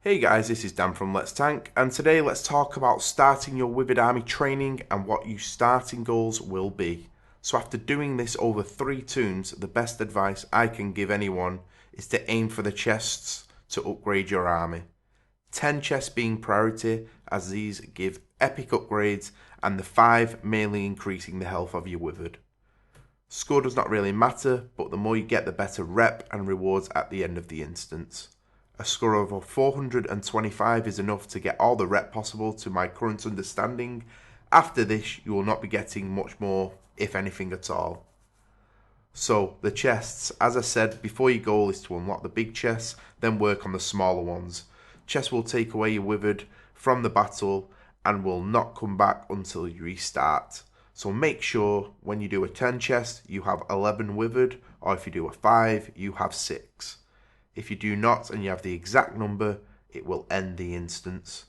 Hey guys, this is Dan from Let's Tank, and today let's talk about starting your Withered Army training and what your starting goals will be. So after doing this over 3 toons, the best advice I can give anyone is to aim for the chests to upgrade your army. 10 chests being priority, as these give epic upgrades, and the 5 mainly increasing the health of your Withered. Score does not really matter, but the more you get, the better rep and rewards at the end of the instance. A score of 425 is enough to get all the rep possible to my current understanding. After this, you will not be getting much more, if anything at all. So, the chests, as I said before, your goal is to unlock the big chests, then work on the smaller ones. Chests will take away your Withered from the battle and will not come back until you restart. So make sure when you do a 10 chest, you have 11 Withered, or if you do a 5, you have 6. If you do not and you have the exact number, it will end the instance.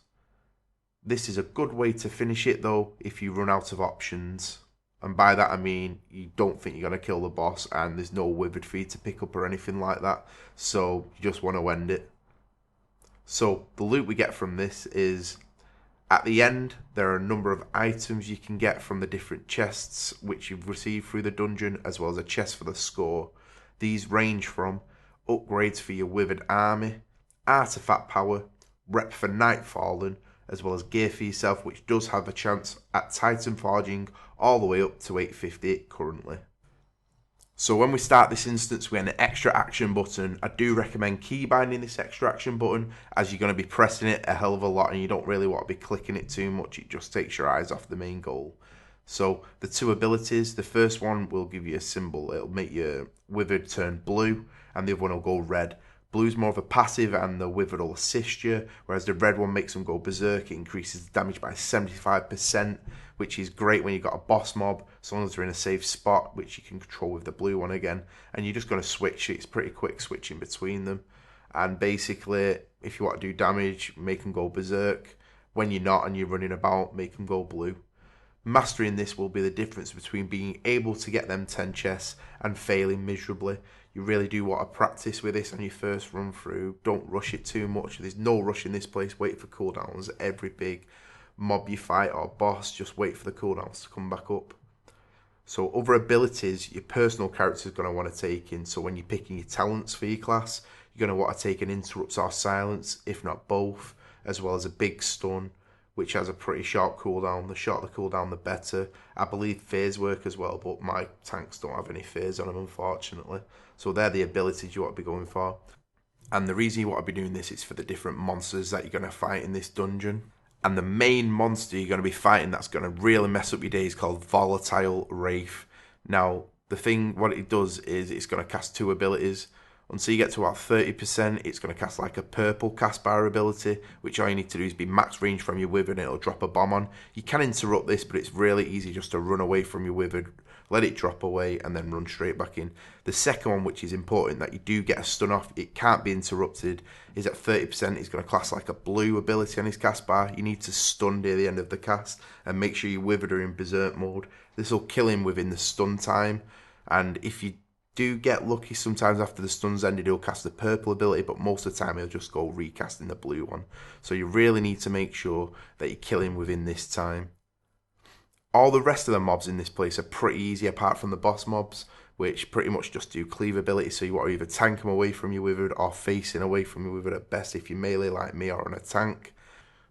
This is a good way to finish it though if you run out of options. And by that I mean you don't think you're going to kill the boss and there's no Withered for you to pick up or anything like that. So you just want to end it. So the loot we get from this is, at the end there are a number of items you can get from the different chests which you've received through the dungeon, as well as a chest for the score. These range from upgrades for your Withered army, artifact power, rep for Nightfallen, as well as gear for yourself, which does have a chance at Titan Forging all the way up to 850 currently. So when we start this instance, we have an extra action button. I do recommend keybinding this extra action button, as you're going to be pressing it a hell of a lot and you don't really want to be clicking it too much. It just takes your eyes off the main goal. So the two abilities, the first one will give you a symbol. It'll make your Withered turn blue and the other one will go red. Blue's more of a passive and the Withered will assist you, whereas the red one makes them go berserk. It increases the damage by 75%, which is great when you've got a boss mob, as long as they're in a safe spot, which you can control with the blue one again. And you're just going to switch. It's pretty quick switching between them. And basically, if you want to do damage, make them go berserk. When you're not and you're running about, make them go blue. Mastering this will be the difference between being able to get them 10 chests and failing miserably. You really do want to practice with this on your first run through. Don't rush it too much. There's no rush in this place. Wait for cooldowns. Every big mob you fight or boss, just wait for the cooldowns to come back up. So other abilities, your personal character is going to want to take in. So when you're picking your talents for your class, you're going to want to take an interrupts or silence, if not both, as well as a big stun, which has a pretty short cooldown. The shorter the cooldown, the better. I believe phase work as well, but my tanks don't have any phase on them, unfortunately. So they're the abilities you want to be going for. And the reason you want to be doing this is for the different monsters that you're going to fight in this dungeon. And the main monster you're going to be fighting that's going to really mess up your day is called Volatile Reef. Now, the thing, what it does is it's going to cast 2 abilities. Until you get to about 30%, it's going to cast like a purple cast bar ability, which all you need to do is be max range from your Withered and it'll drop a bomb on. You can interrupt this, but it's really easy just to run away from your Withered, let it drop away, and then run straight back in. The second one, which is important, that you do get a stun off, it can't be interrupted, is at 30%, it's going to class like a blue ability on his cast bar. You need to stun near the end of the cast and make sure your Withered are in berserk mode. This will kill him within the stun time, and if you do get lucky, sometimes after the stun's ended he'll cast the purple ability, but most of the time he'll just go recasting the blue one. So you really need to make sure that you kill him within this time. All the rest of the mobs in this place are pretty easy apart from the boss mobs, which pretty much just do cleave ability, so you want to either tank them away from your Withered or facing away from your Withered at best if you're melee like me or on a tank.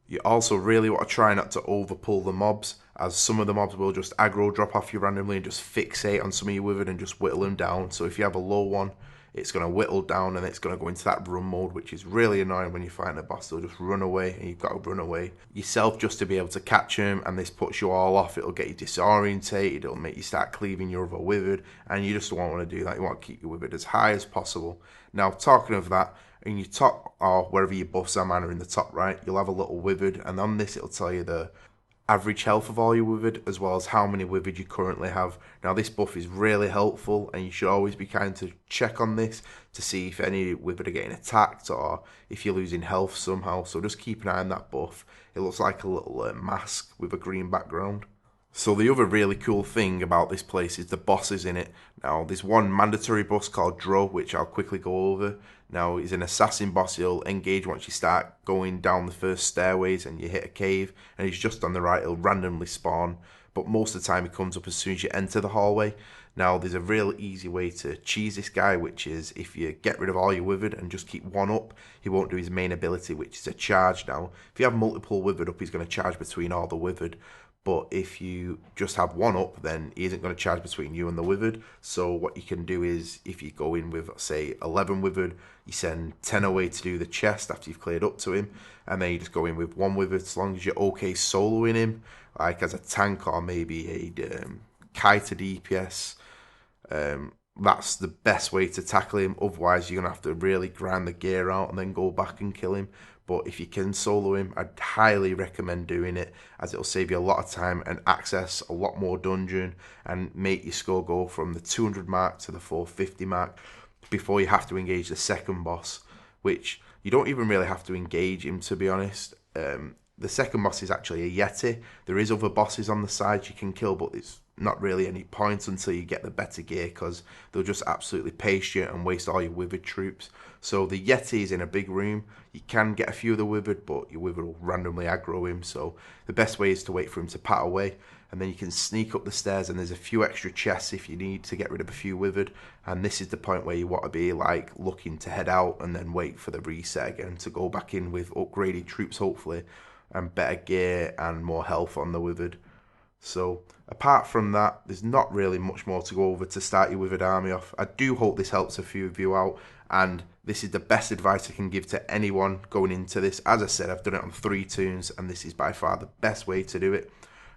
You also really want to try not to overpull the mobs, as some of the mobs will just aggro drop off you randomly and just fixate on some of your Withered and just whittle them down. So if you have a low one, it's going to whittle down and it's going to go into that run mode, which is really annoying when you find a boss. They'll just run away and you've got to run away yourself just to be able to catch them, and this puts you all off. It'll get you disorientated, it'll make you start cleaving your other Withered, and you just don't want to do that. You want to keep your Withered as high as possible. Now, talking of that, in your top, or wherever your buffs are, man, are in the top right, you'll have a little Withered, and on this it'll tell you the average health of all your Withered, as well as how many Withered you currently have. Now this buff is really helpful, and you should always be kind to check on this to see if any Withered are getting attacked or if you're losing health somehow. So just keep an eye on that buff. It looks like a little mask with a green background. So the other really cool thing about this place is the bosses in it. Now there's one mandatory boss called Dro, which I'll quickly go over. Now he's an assassin boss. He'll engage once you start going down the first stairways and you hit a cave, and he's just on the right. He'll randomly spawn, but most of the time he comes up as soon as you enter the hallway. Now there's a real easy way to cheese this guy, which is if you get rid of all your Withered and just keep one up, he won't do his main ability, which is a charge. Now if you have multiple Withered up, he's going to charge between all the Withered. But if you just have one up, then he isn't going to charge between you and the Withered. So what you can do is, if you go in with, say, 11 Withered, you send 10 away to do the chest after you've cleared up to him, and then you just go in with one Withered, as long as you're okay soloing him, like as a tank or maybe a Kiter DPS. That's the best way to tackle him. Otherwise, you're going to have to really grind the gear out and then go back and kill him. But if you can solo him, I'd highly recommend doing it, as it'll save you a lot of time and access a lot more dungeon and make your score go from the 200 mark to the 450 mark before you have to engage the second boss, which you don't even really have to engage him, to be honest. The second boss is actually a Yeti. There is other bosses on the side you can kill, but it's not really any point until you get the better gear, because they'll just absolutely paste you and waste all your Withered troops. So the Yeti is in a big room. You can get a few of the Withered, but your Withered will randomly aggro him. So the best way is to wait for him to pat away, and then you can sneak up the stairs, and there's a few extra chests if you need to get rid of a few Withered. And this is the point where you want to be like looking to head out and then wait for the reset again to go back in with upgraded troops, hopefully, and better gear and more health on the Withered. So apart from that, there's not really much more to go over to start your Withered army off. I do hope this helps a few of you out, and this is the best advice I can give to anyone going into this. As I said, I've done it on 3 tunes, and this is by far the best way to do it.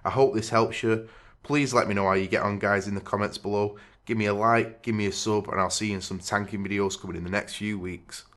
I hope this helps you. Please let me know how you get on, guys, in the comments below. Give me a like, give me a sub, and I'll see you in some tanking videos coming in the next few weeks.